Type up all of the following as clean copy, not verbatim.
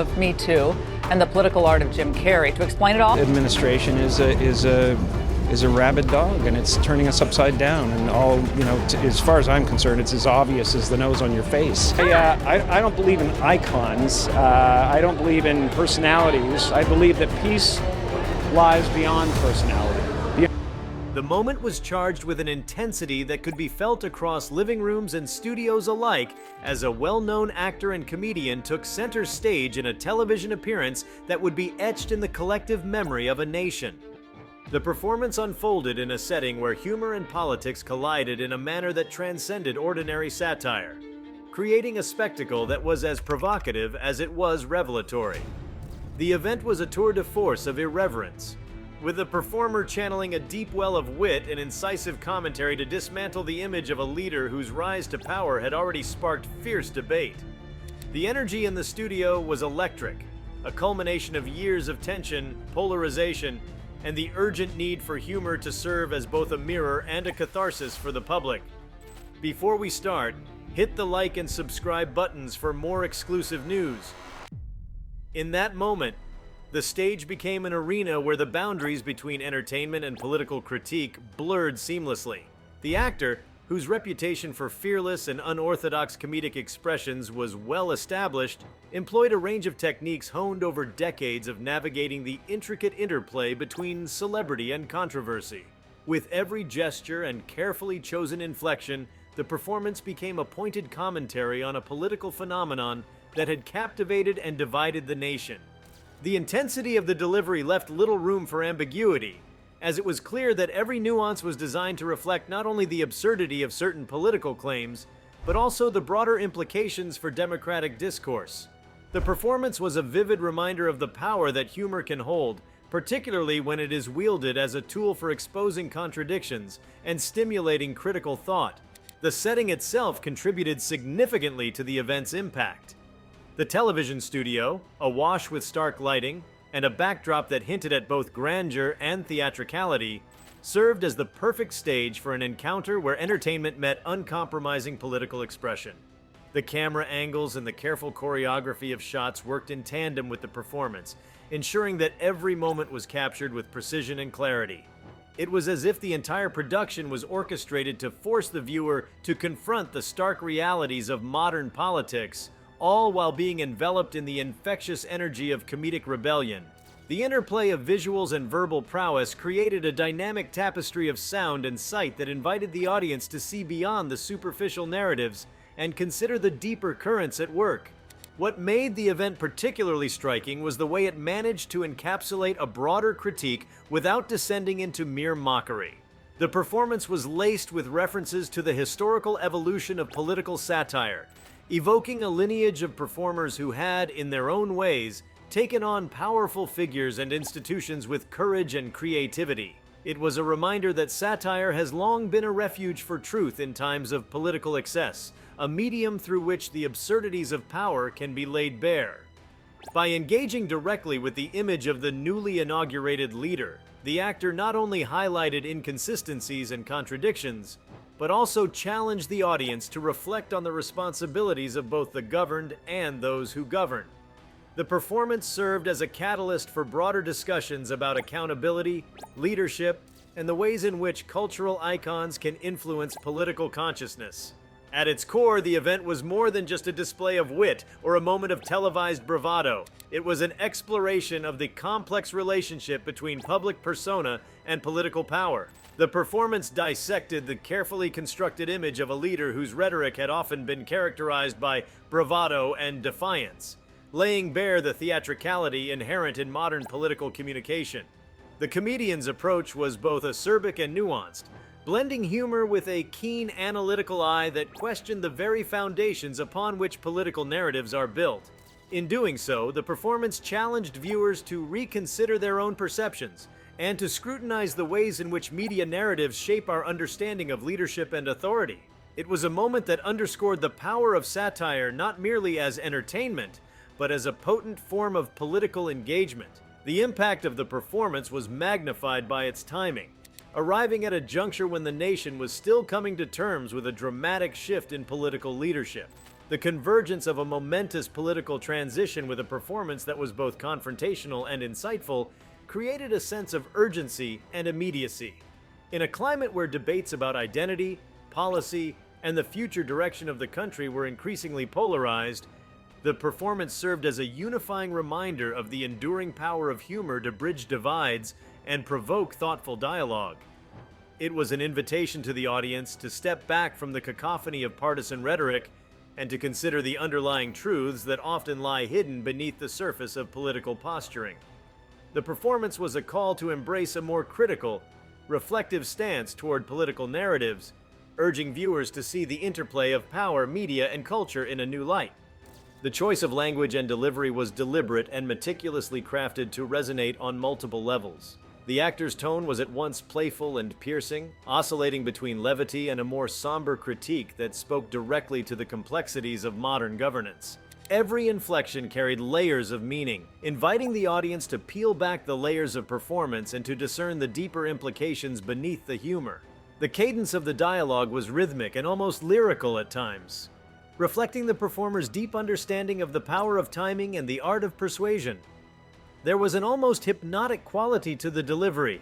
of Me Too and the political art of Jim Carrey. To explain it all, Administration is a rabid dog, and it's turning us upside down. And all, as far as I'm concerned, it's as obvious as the nose on your face. I don't believe in icons. I don't believe in personalities. I believe that peace lies beyond personality. The moment was charged with an intensity that could be felt across living rooms and studios alike as a well-known actor and comedian took center stage in a television appearance that would be etched in the collective memory of a nation. The performance unfolded in a setting where humor and politics collided in a manner that transcended ordinary satire, creating a spectacle that was as provocative as it was revelatory. The event was a tour de force of irreverence, with the performer channeling a deep well of wit and incisive commentary to dismantle the image of a leader whose rise to power had already sparked fierce debate. The energy in the studio was electric, a culmination of years of tension, polarization, and the urgent need for humor to serve as both a mirror and a catharsis for the public. Before we start, hit the like and subscribe buttons for more exclusive news. In that moment, the stage became an arena where the boundaries between entertainment and political critique blurred seamlessly. The actor, whose reputation for fearless and unorthodox comedic expressions was well established, employed a range of techniques honed over decades of navigating the intricate interplay between celebrity and controversy. With every gesture and carefully chosen inflection, the performance became a pointed commentary on a political phenomenon that had captivated and divided the nation. The intensity of the delivery left little room for ambiguity, as it was clear that every nuance was designed to reflect not only the absurdity of certain political claims, but also the broader implications for democratic discourse. The performance was a vivid reminder of the power that humor can hold, particularly when it is wielded as a tool for exposing contradictions and stimulating critical thought. The setting itself contributed significantly to the event's impact. The television studio, awash with stark lighting, and a backdrop that hinted at both grandeur and theatricality, served as the perfect stage for an encounter where entertainment met uncompromising political expression. The camera angles and the careful choreography of shots worked in tandem with the performance, ensuring that every moment was captured with precision and clarity. It was as if the entire production was orchestrated to force the viewer to confront the stark realities of modern politics, all while being enveloped in the infectious energy of comedic rebellion. The interplay of visuals and verbal prowess created a dynamic tapestry of sound and sight that invited the audience to see beyond the superficial narratives and consider the deeper currents at work. What made the event particularly striking was the way it managed to encapsulate a broader critique without descending into mere mockery. The performance was laced with references to the historical evolution of political satire, evoking a lineage of performers who had, in their own ways, taken on powerful figures and institutions with courage and creativity. It was a reminder that satire has long been a refuge for truth in times of political excess, a medium through which the absurdities of power can be laid bare. By engaging directly with the image of the newly inaugurated leader, the actor not only highlighted inconsistencies and contradictions, but also challenged the audience to reflect on the responsibilities of both the governed and those who govern. The performance served as a catalyst for broader discussions about accountability, leadership, and the ways in which cultural icons can influence political consciousness. At its core, the event was more than just a display of wit or a moment of televised bravado. It was an exploration of the complex relationship between public persona and political power. The performance dissected the carefully constructed image of a leader whose rhetoric had often been characterized by bravado and defiance, laying bare the theatricality inherent in modern political communication. The comedian's approach was both acerbic and nuanced, blending humor with a keen analytical eye that questioned the very foundations upon which political narratives are built. In doing so, the performance challenged viewers to reconsider their own perceptions and to scrutinize the ways in which media narratives shape our understanding of leadership and authority. It was a moment that underscored the power of satire not merely as entertainment, but as a potent form of political engagement. The impact of the performance was magnified by its timing, arriving at a juncture when the nation was still coming to terms with a dramatic shift in political leadership. The convergence of a momentous political transition with a performance that was both confrontational and insightful created a sense of urgency and immediacy. In a climate where debates about identity, policy, and the future direction of the country were increasingly polarized, the performance served as a unifying reminder of the enduring power of humor to bridge divides and provoke thoughtful dialogue. It was an invitation to the audience to step back from the cacophony of partisan rhetoric and to consider the underlying truths that often lie hidden beneath the surface of political posturing. The performance was a call to embrace a more critical, reflective stance toward political narratives, urging viewers to see the interplay of power, media, and culture in a new light. The choice of language and delivery was deliberate and meticulously crafted to resonate on multiple levels. The actor's tone was at once playful and piercing, oscillating between levity and a more somber critique that spoke directly to the complexities of modern governance. Every inflection carried layers of meaning, inviting the audience to peel back the layers of performance and to discern the deeper implications beneath the humor. The cadence of the dialogue was rhythmic and almost lyrical at times, reflecting the performer's deep understanding of the power of timing and the art of persuasion. There was an almost hypnotic quality to the delivery,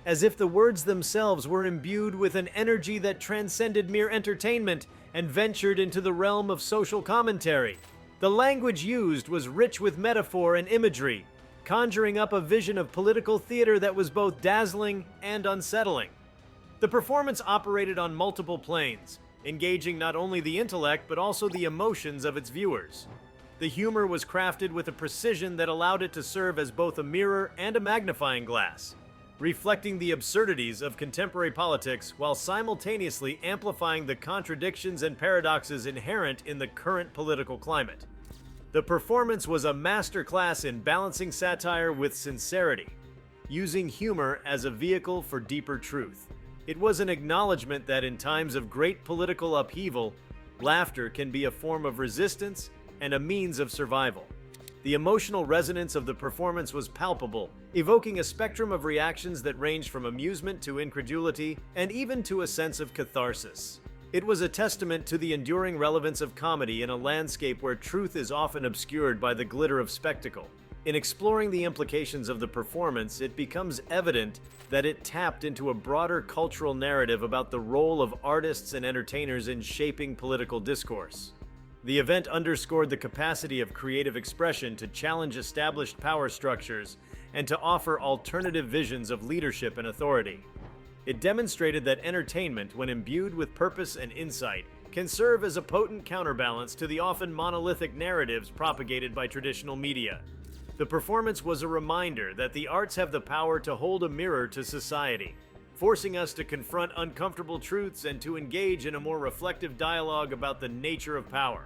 as if the words themselves were imbued with an energy that transcended mere entertainment and ventured into the realm of social commentary. The language used was rich with metaphor and imagery, conjuring up a vision of political theater that was both dazzling and unsettling. The performance operated on multiple planes, engaging not only the intellect but also the emotions of its viewers. The humor was crafted with a precision that allowed it to serve as both a mirror and a magnifying glass, reflecting the absurdities of contemporary politics while simultaneously amplifying the contradictions and paradoxes inherent in the current political climate. The performance was a masterclass in balancing satire with sincerity, using humor as a vehicle for deeper truth. It was an acknowledgement that in times of great political upheaval, laughter can be a form of resistance and a means of survival. The emotional resonance of the performance was palpable, evoking a spectrum of reactions that ranged from amusement to incredulity and even to a sense of catharsis. It was a testament to the enduring relevance of comedy in a landscape where truth is often obscured by the glitter of spectacle. In exploring the implications of the performance, it becomes evident that it tapped into a broader cultural narrative about the role of artists and entertainers in shaping political discourse. The event underscored the capacity of creative expression to challenge established power structures and to offer alternative visions of leadership and authority. It demonstrated that entertainment, when imbued with purpose and insight, can serve as a potent counterbalance to the often monolithic narratives propagated by traditional media. The performance was a reminder that the arts have the power to hold a mirror to society, forcing us to confront uncomfortable truths and to engage in a more reflective dialogue about the nature of power.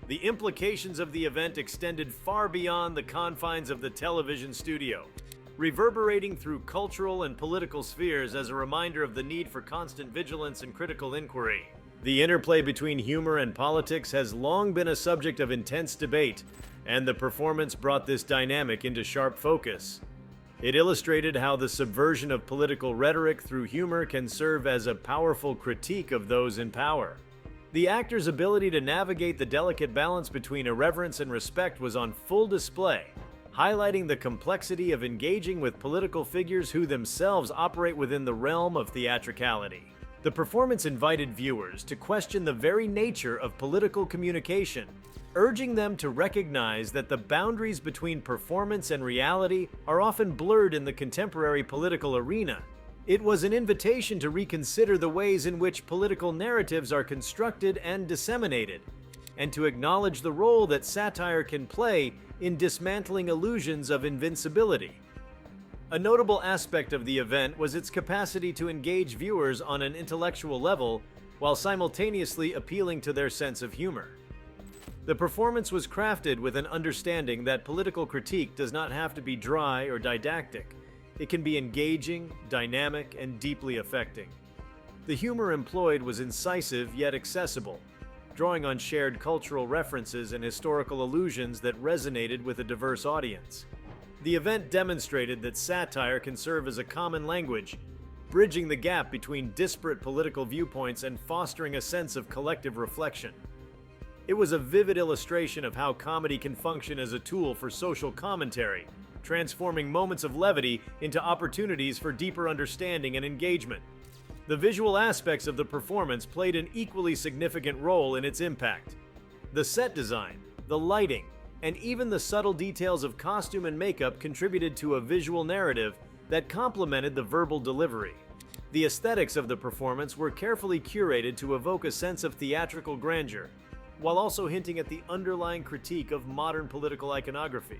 The implications of the event extended far beyond the confines of the television studio, reverberating through cultural and political spheres as a reminder of the need for constant vigilance and critical inquiry. The interplay between humor and politics has long been a subject of intense debate, and the performance brought this dynamic into sharp focus. It illustrated how the subversion of political rhetoric through humor can serve as a powerful critique of those in power. The actor's ability to navigate the delicate balance between irreverence and respect was on full display, highlighting the complexity of engaging with political figures who themselves operate within the realm of theatricality. The performance invited viewers to question the very nature of political communication, urging them to recognize that the boundaries between performance and reality are often blurred in the contemporary political arena. It was an invitation to reconsider the ways in which political narratives are constructed and disseminated, and to acknowledge the role that satire can play in dismantling illusions of invincibility. A notable aspect of the event was its capacity to engage viewers on an intellectual level while simultaneously appealing to their sense of humor. The performance was crafted with an understanding that political critique does not have to be dry or didactic. It can be engaging, dynamic, and deeply affecting. The humor employed was incisive yet accessible, drawing on shared cultural references and historical allusions that resonated with a diverse audience. The event demonstrated that satire can serve as a common language, bridging the gap between disparate political viewpoints and fostering a sense of collective reflection. It was a vivid illustration of how comedy can function as a tool for social commentary, transforming moments of levity into opportunities for deeper understanding and engagement. The visual aspects of the performance played an equally significant role in its impact. The set design, the lighting, and even the subtle details of costume and makeup contributed to a visual narrative that complemented the verbal delivery. The aesthetics of the performance were carefully curated to evoke a sense of theatrical grandeur, while also hinting at the underlying critique of modern political iconography.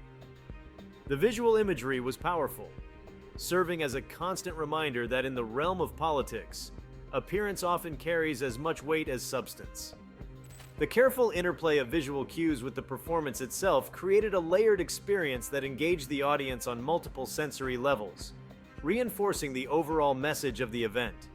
The visual imagery was powerful, serving as a constant reminder that in the realm of politics, appearance often carries as much weight as substance. The careful interplay of visual cues with the performance itself created a layered experience that engaged the audience on multiple sensory levels, reinforcing the overall message of the event.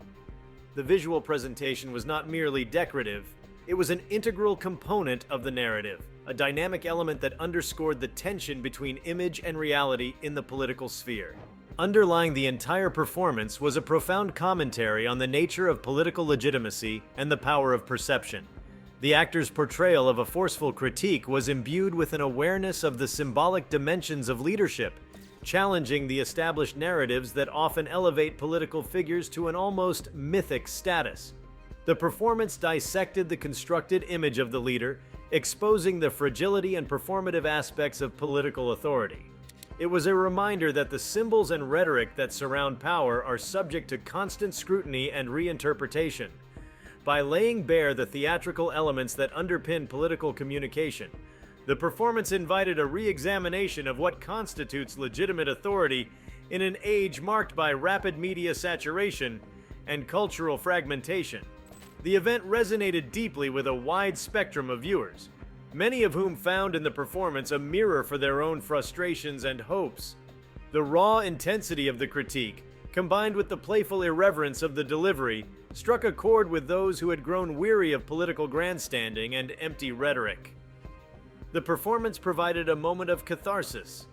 The visual presentation was not merely decorative, it was an integral component of the narrative, a dynamic element that underscored the tension between image and reality in the political sphere. Underlying the entire performance was a profound commentary on the nature of political legitimacy and the power of perception. The actor's portrayal of a forceful critique was imbued with an awareness of the symbolic dimensions of leadership, challenging the established narratives that often elevate political figures to an almost mythic status. The performance dissected the constructed image of the leader, exposing the fragility and performative aspects of political authority. It was a reminder that the symbols and rhetoric that surround power are subject to constant scrutiny and reinterpretation. By laying bare the theatrical elements that underpin political communication, the performance invited a re-examination of what constitutes legitimate authority in an age marked by rapid media saturation and cultural fragmentation. The event resonated deeply with a wide spectrum of viewers, many of whom found in the performance a mirror for their own frustrations and hopes. The raw intensity of the critique, combined with the playful irreverence of the delivery, struck a chord with those who had grown weary of political grandstanding and empty rhetoric. The performance provided a moment of catharsis,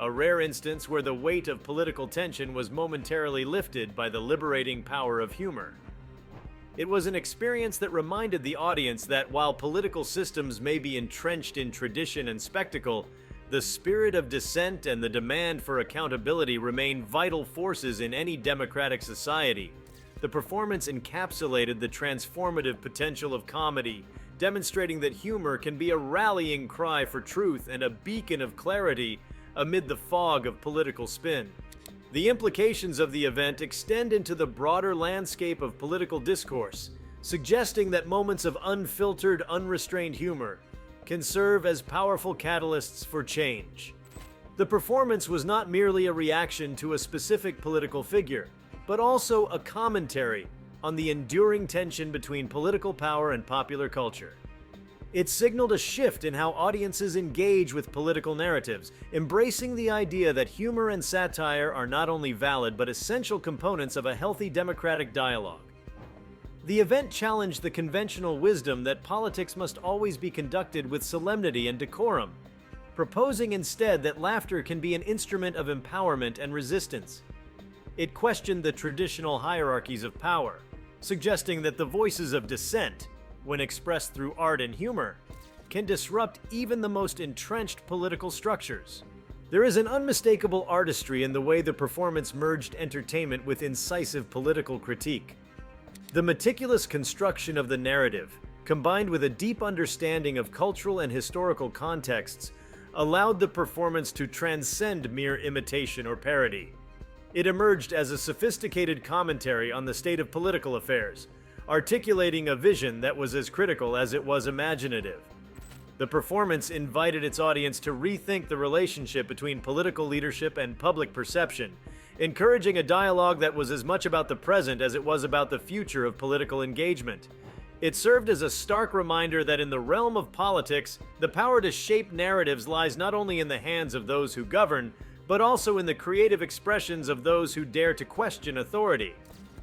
a rare instance where the weight of political tension was momentarily lifted by the liberating power of humor. It was an experience that reminded the audience that while political systems may be entrenched in tradition and spectacle, the spirit of dissent and the demand for accountability remain vital forces in any democratic society. The performance encapsulated the transformative potential of comedy, demonstrating that humor can be a rallying cry for truth and a beacon of clarity amid the fog of political spin. The implications of the event extend into the broader landscape of political discourse, suggesting that moments of unfiltered, unrestrained humor can serve as powerful catalysts for change. The performance was not merely a reaction to a specific political figure, but also a commentary on the enduring tension between political power and popular culture. It signaled a shift in how audiences engage with political narratives, embracing the idea that humor and satire are not only valid but essential components of a healthy democratic dialogue. The event challenged the conventional wisdom that politics must always be conducted with solemnity and decorum, proposing instead that laughter can be an instrument of empowerment and resistance. It questioned the traditional hierarchies of power, suggesting that the voices of dissent, when expressed through art and humor, can disrupt even the most entrenched political structures. There is an unmistakable artistry in the way the performance merged entertainment with incisive political critique. The meticulous construction of the narrative, combined with a deep understanding of cultural and historical contexts, allowed the performance to transcend mere imitation or parody. It emerged as a sophisticated commentary on the state of political affairs, articulating a vision that was as critical as it was imaginative. The performance invited its audience to rethink the relationship between political leadership and public perception, encouraging a dialogue that was as much about the present as it was about the future of political engagement. It served as a stark reminder that in the realm of politics, the power to shape narratives lies not only in the hands of those who govern, but also in the creative expressions of those who dare to question authority.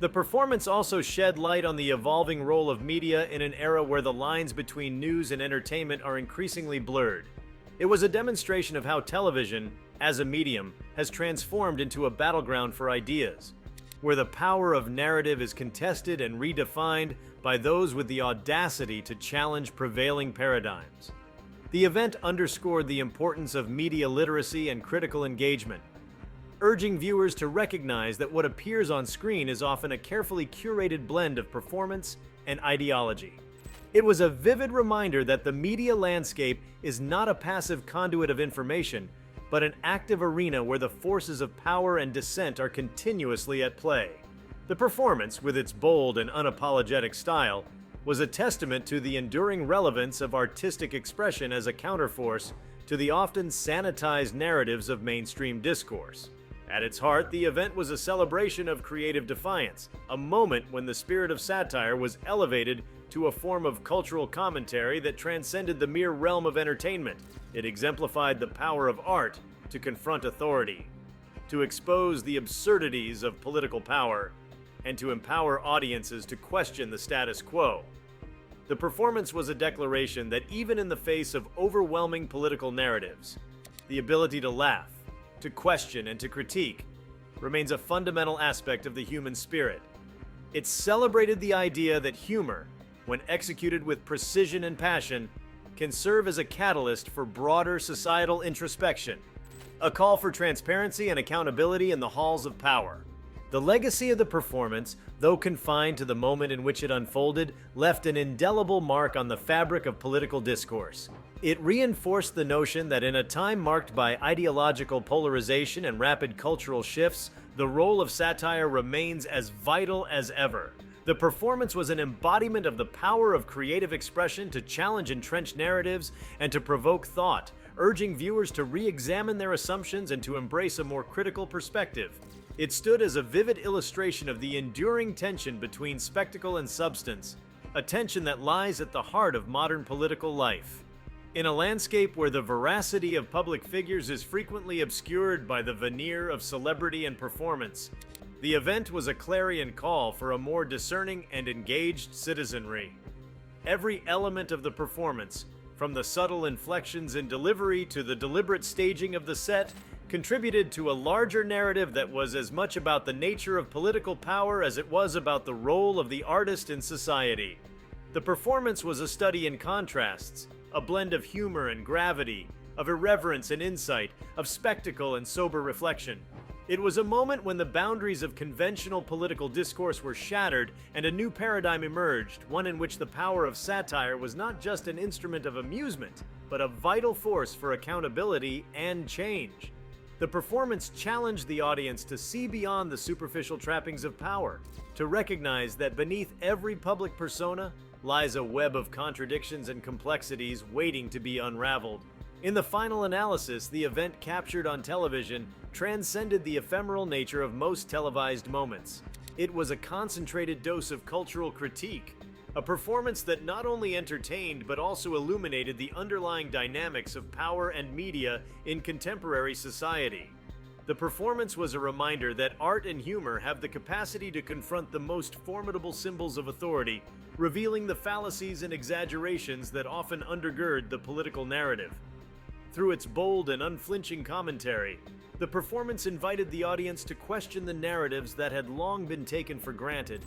The performance also shed light on the evolving role of media in an era where the lines between news and entertainment are increasingly blurred. It was a demonstration of how television, as a medium, has transformed into a battleground for ideas. where the power of narrative is contested and redefined by those with the audacity to challenge prevailing paradigms. The event underscored the importance of media literacy and critical engagement, urging viewers to recognize that what appears on screen is often a carefully curated blend of performance and ideology. It was a vivid reminder that the media landscape is not a passive conduit of information, but an active arena where the forces of power and dissent are continuously at play. The performance, with its bold and unapologetic style, was a testament to the enduring relevance of artistic expression as a counterforce to the often sanitized narratives of mainstream discourse. At its heart, the event was a celebration of creative defiance, a moment when the spirit of satire was elevated to a form of cultural commentary that transcended the mere realm of entertainment. It exemplified the power of art to confront authority, to expose the absurdities of political power, and to empower audiences to question the status quo. The performance was a declaration that even in the face of overwhelming political narratives, the ability to laugh, to question, and to critique remains a fundamental aspect of the human spirit. It celebrated the idea that humor, when executed with precision and passion, can serve as a catalyst for broader societal introspection, a call for transparency and accountability in the halls of power. The legacy of the performance, though confined to the moment in which it unfolded, left an indelible mark on the fabric of political discourse. It reinforced the notion that in a time marked by ideological polarization and rapid cultural shifts, the role of satire remains as vital as ever. The performance was an embodiment of the power of creative expression to challenge entrenched narratives and to provoke thought, urging viewers to re-examine their assumptions and to embrace a more critical perspective. It stood as a vivid illustration of the enduring tension between spectacle and substance, a tension that lies at the heart of modern political life. In a landscape where the veracity of public figures is frequently obscured by the veneer of celebrity and performance, the event was a clarion call for a more discerning and engaged citizenry. Every element of the performance, from the subtle inflections in delivery to the deliberate staging of the set, contributed to a larger narrative that was as much about the nature of political power as it was about the role of the artist in society. The performance was a study in contrasts, a blend of humor and gravity, of irreverence and insight, of spectacle and sober reflection. It was a moment when the boundaries of conventional political discourse were shattered and a new paradigm emerged, one in which the power of satire was not just an instrument of amusement, but a vital force for accountability and change. The performance challenged the audience to see beyond the superficial trappings of power, to recognize that beneath every public persona lies a web of contradictions and complexities waiting to be unraveled. In the final analysis, the event captured on television transcended the ephemeral nature of most televised moments. It was a concentrated dose of cultural critique, a performance that not only entertained but also illuminated the underlying dynamics of power and media in contemporary society. The performance was a reminder that art and humor have the capacity to confront the most formidable symbols of authority, revealing the fallacies and exaggerations that often undergird the political narrative. Through its bold and unflinching commentary, the performance invited the audience to question the narratives that had long been taken for granted,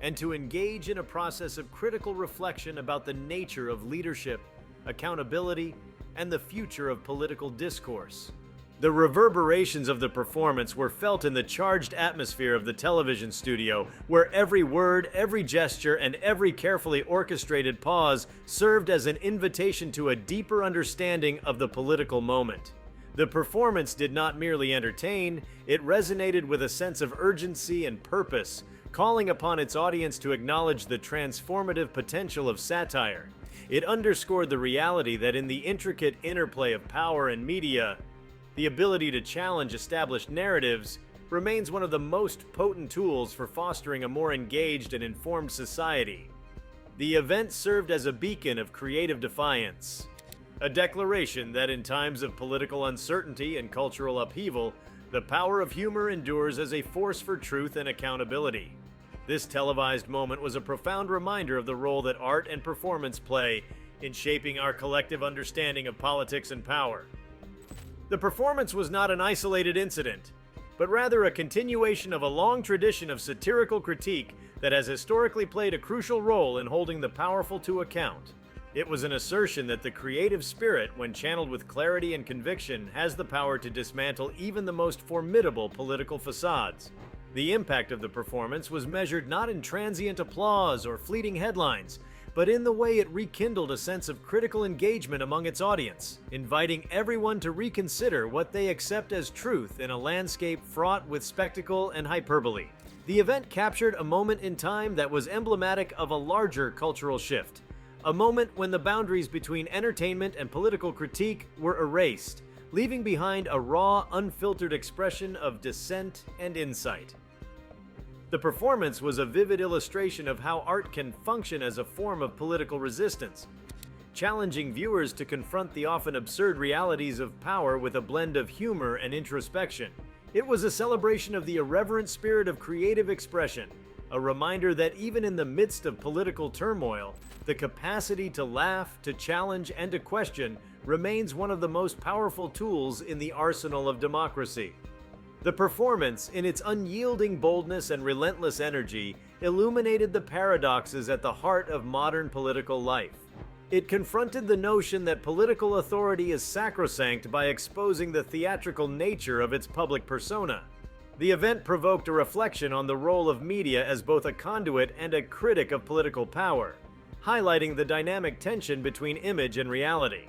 and to engage in a process of critical reflection about the nature of leadership, accountability, and the future of political discourse. The reverberations of the performance were felt in the charged atmosphere of the television studio, where every word, every gesture, and every carefully orchestrated pause served as an invitation to a deeper understanding of the political moment. The performance did not merely entertain, it resonated with a sense of urgency and purpose, calling upon its audience to acknowledge the transformative potential of satire. It underscored the reality that in the intricate interplay of power and media, the ability to challenge established narratives remains one of the most potent tools for fostering a more engaged and informed society. The event served as a beacon of creative defiance, a declaration that in times of political uncertainty and cultural upheaval, the power of humor endures as a force for truth and accountability. This televised moment was a profound reminder of the role that art and performance play in shaping our collective understanding of politics and power. The performance was not an isolated incident. but rather a continuation of a long tradition of satirical critique that has historically played a crucial role in holding the powerful to account. It was an assertion that the creative spirit, when channeled with clarity and conviction, has the power to dismantle even the most formidable political facades. The impact of the performance was measured not in transient applause or fleeting headlines, but in the way it rekindled a sense of critical engagement among its audience, inviting everyone to reconsider what they accept as truth in a landscape fraught with spectacle and hyperbole. The event captured a moment in time that was emblematic of a larger cultural shift, a moment when the boundaries between entertainment and political critique were erased, leaving behind a raw, unfiltered expression of dissent and insight. The performance was a vivid illustration of how art can function as a form of political resistance, challenging viewers to confront the often absurd realities of power with a blend of humor and introspection. It was a celebration of the irreverent spirit of creative expression, a reminder that even in the midst of political turmoil, the capacity to laugh, to challenge, and to question remains one of the most powerful tools in the arsenal of democracy. The performance, in its unyielding boldness and relentless energy, illuminated the paradoxes at the heart of modern political life. It confronted the notion that political authority is sacrosanct by exposing the theatrical nature of its public persona. The event provoked a reflection on the role of media as both a conduit and a critic of political power, highlighting the dynamic tension between image and reality.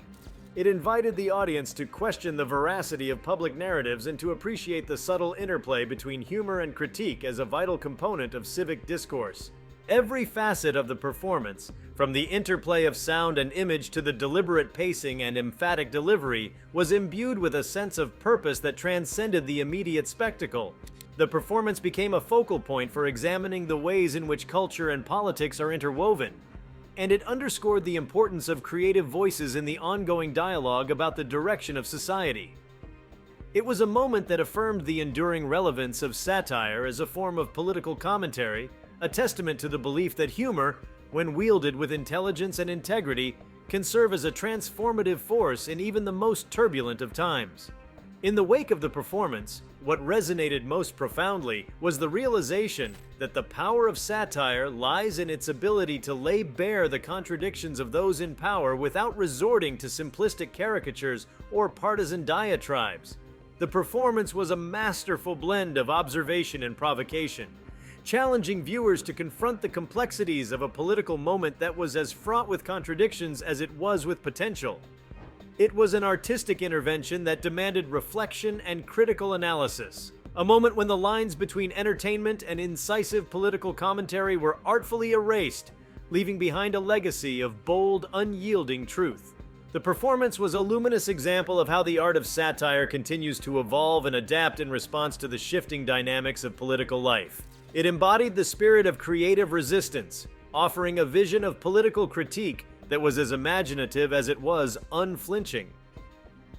It invited the audience to question the veracity of public narratives and to appreciate the subtle interplay between humor and critique as a vital component of civic discourse. Every facet of the performance, from the interplay of sound and image to the deliberate pacing and emphatic delivery, was imbued with a sense of purpose that transcended the immediate spectacle. The performance became a focal point for examining the ways in which culture and politics are interwoven, and it underscored the importance of creative voices in the ongoing dialogue about the direction of society. It was a moment that affirmed the enduring relevance of satire as a form of political commentary, a testament to the belief that humor, when wielded with intelligence and integrity, can serve as a transformative force in even the most turbulent of times. In the wake of the performance, what resonated most profoundly was the realization that the power of satire lies in its ability to lay bare the contradictions of those in power without resorting to simplistic caricatures or partisan diatribes. The performance was a masterful blend of observation and provocation, challenging viewers to confront the complexities of a political moment that was as fraught with contradictions as it was with potential. It was an artistic intervention that demanded reflection and critical analysis, a moment when the lines between entertainment and incisive political commentary were artfully erased, leaving behind a legacy of bold, unyielding truth. The performance was a luminous example of how the art of satire continues to evolve and adapt in response to the shifting dynamics of political life. It embodied the spirit of creative resistance, offering a vision of political critique that was as imaginative as it was unflinching.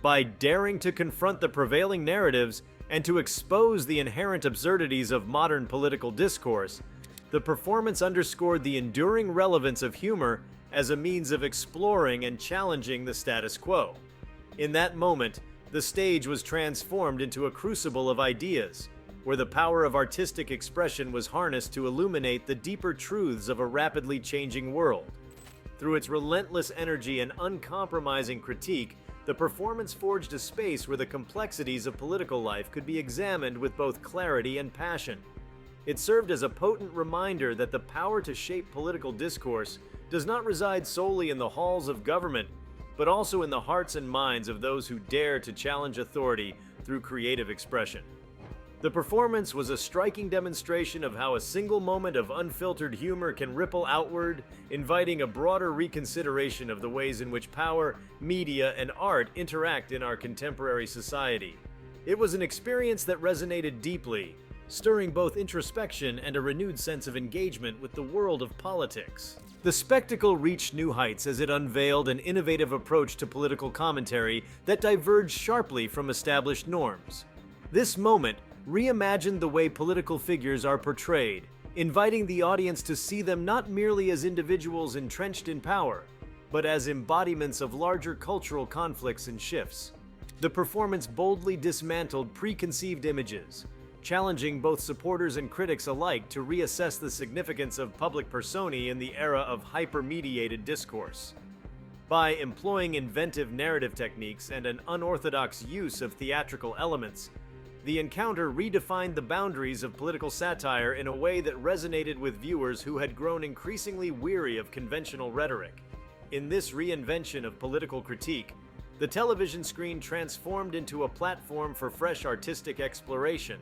By daring to confront the prevailing narratives and to expose the inherent absurdities of modern political discourse, the performance underscored the enduring relevance of humor as a means of exploring and challenging the status quo. In that moment, the stage was transformed into a crucible of ideas, where the power of artistic expression was harnessed to illuminate the deeper truths of a rapidly changing world. Through its relentless energy and uncompromising critique, the performance forged a space where the complexities of political life could be examined with both clarity and passion. It served as a potent reminder that the power to shape political discourse does not reside solely in the halls of government, but also in the hearts and minds of those who dare to challenge authority through creative expression. The performance was a striking demonstration of how a single moment of unfiltered humor can ripple outward, inviting a broader reconsideration of the ways in which power, media, and art interact in our contemporary society. It was an experience that resonated deeply, stirring both introspection and a renewed sense of engagement with the world of politics. The spectacle reached new heights as it unveiled an innovative approach to political commentary that diverged sharply from established norms. This moment reimagined the way political figures are portrayed, inviting the audience to see them not merely as individuals entrenched in power, but as embodiments of larger cultural conflicts and shifts. The performance boldly dismantled preconceived images, challenging both supporters and critics alike to reassess the significance of public personae in the era of hyper-mediated discourse. By employing inventive narrative techniques and an unorthodox use of theatrical elements, the encounter redefined the boundaries of political satire in a way that resonated with viewers who had grown increasingly weary of conventional rhetoric. In this reinvention of political critique, the television screen transformed into a platform for fresh artistic exploration.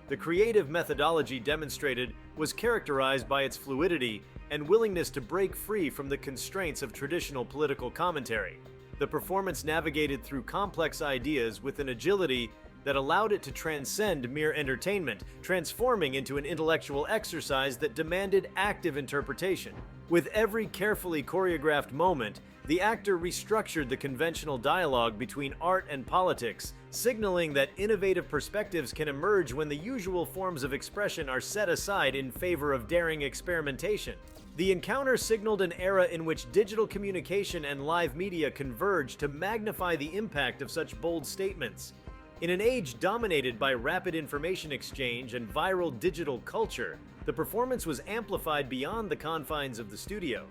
The creative methodology demonstrated was characterized by its fluidity and willingness to break free from the constraints of traditional political commentary. The performance navigated through complex ideas with an agility that allowed it to transcend mere entertainment, transforming into an intellectual exercise that demanded active interpretation. With every carefully choreographed moment, the actor restructured the conventional dialogue between art and politics, signaling that innovative perspectives can emerge when the usual forms of expression are set aside in favor of daring experimentation. The encounter signaled an era in which digital communication and live media converged to magnify the impact of such bold statements. In an age dominated by rapid information exchange and viral digital culture, the performance was amplified beyond the confines of the studio.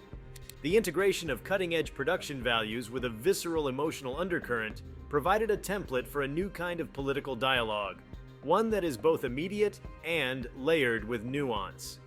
The integration of cutting-edge production values with a visceral emotional undercurrent provided a template for a new kind of political dialogue, one that is both immediate and layered with nuance.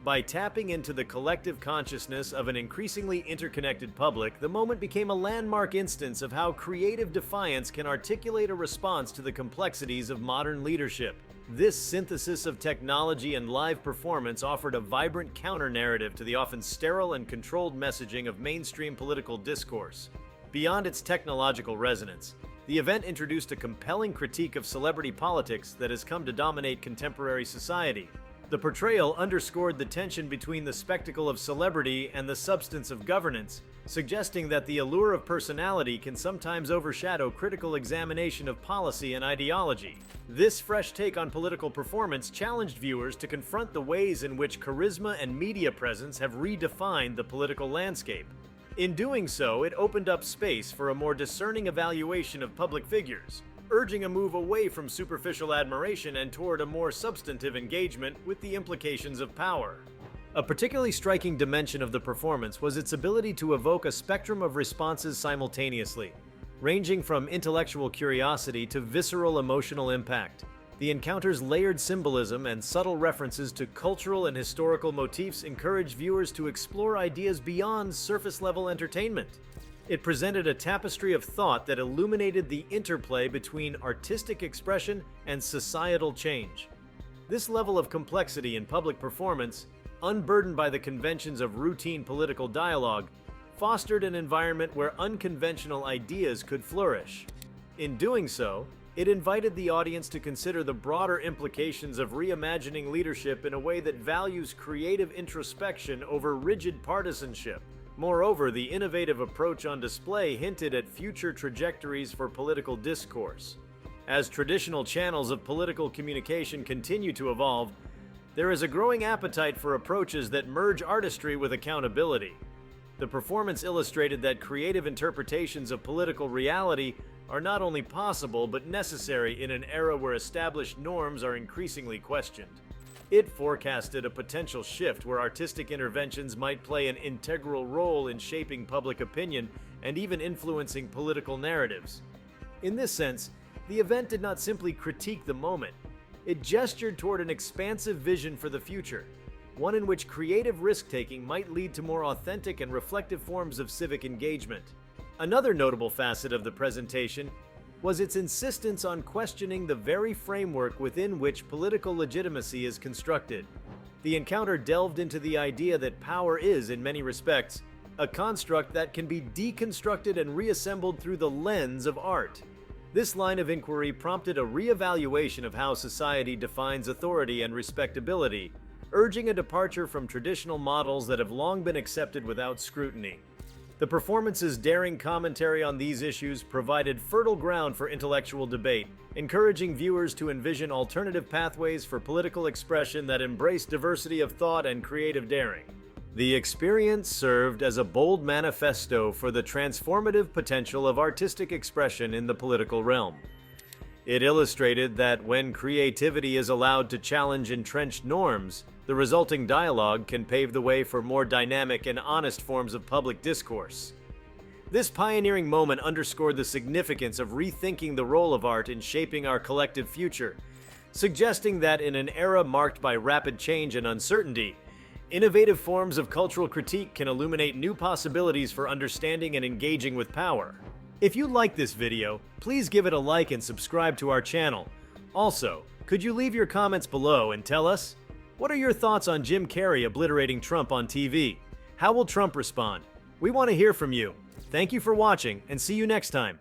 By tapping into the collective consciousness of an increasingly interconnected public, the moment became a landmark instance of how creative defiance can articulate a response to the complexities of modern leadership. This synthesis of technology and live performance offered a vibrant counter-narrative to the often sterile and controlled messaging of mainstream political discourse. Beyond its technological resonance, the event introduced a compelling critique of celebrity politics that has come to dominate contemporary society. The portrayal underscored the tension between the spectacle of celebrity and the substance of governance, suggesting that the allure of personality can sometimes overshadow critical examination of policy and ideology. This fresh take on political performance challenged viewers to confront the ways in which charisma and media presence have redefined the political landscape. In doing so, it opened up space for a more discerning evaluation of public figures, urging a move away from superficial admiration and toward a more substantive engagement with the implications of power. A particularly striking dimension of the performance was its ability to evoke a spectrum of responses simultaneously, ranging from intellectual curiosity to visceral emotional impact. The encounter's layered symbolism and subtle references to cultural and historical motifs encouraged viewers to explore ideas beyond surface-level entertainment. It presented a tapestry of thought that illuminated the interplay between artistic expression and societal change. This level of complexity in public performance, unburdened by the conventions of routine political dialogue, fostered an environment where unconventional ideas could flourish. In doing so, it invited the audience to consider the broader implications of reimagining leadership in a way that values creative introspection over rigid partisanship. Moreover, the innovative approach on display hinted at future trajectories for political discourse. As traditional channels of political communication continue to evolve, there is a growing appetite for approaches that merge artistry with accountability. The performance illustrated that creative interpretations of political reality are not only possible but necessary in an era where established norms are increasingly questioned. It forecasted a potential shift where artistic interventions might play an integral role in shaping public opinion and even influencing political narratives. In this sense, the event did not simply critique the moment. It gestured toward an expansive vision for the future, one in which creative risk-taking might lead to more authentic and reflective forms of civic engagement. Another notable facet of the presentation was its insistence on questioning the very framework within which political legitimacy is constructed. The encounter delved into the idea that power is, in many respects, a construct that can be deconstructed and reassembled through the lens of art. This line of inquiry prompted a reevaluation of how society defines authority and respectability, urging a departure from traditional models that have long been accepted without scrutiny. The performance's daring commentary on these issues provided fertile ground for intellectual debate, encouraging viewers to envision alternative pathways for political expression that embrace diversity of thought and creative daring. The experience served as a bold manifesto for the transformative potential of artistic expression in the political realm. It illustrated that when creativity is allowed to challenge entrenched norms, the resulting dialogue can pave the way for more dynamic and honest forms of public discourse. This pioneering moment underscored the significance of rethinking the role of art in shaping our collective future, suggesting that in an era marked by rapid change and uncertainty, innovative forms of cultural critique can illuminate new possibilities for understanding and engaging with power. If you like this video, please give it a like and subscribe to our channel. Also, could you leave your comments below and tell us, what are your thoughts on Jim Carrey obliterating Trump on TV? How will Trump respond? We want to hear from you. Thank you for watching, and see you next time.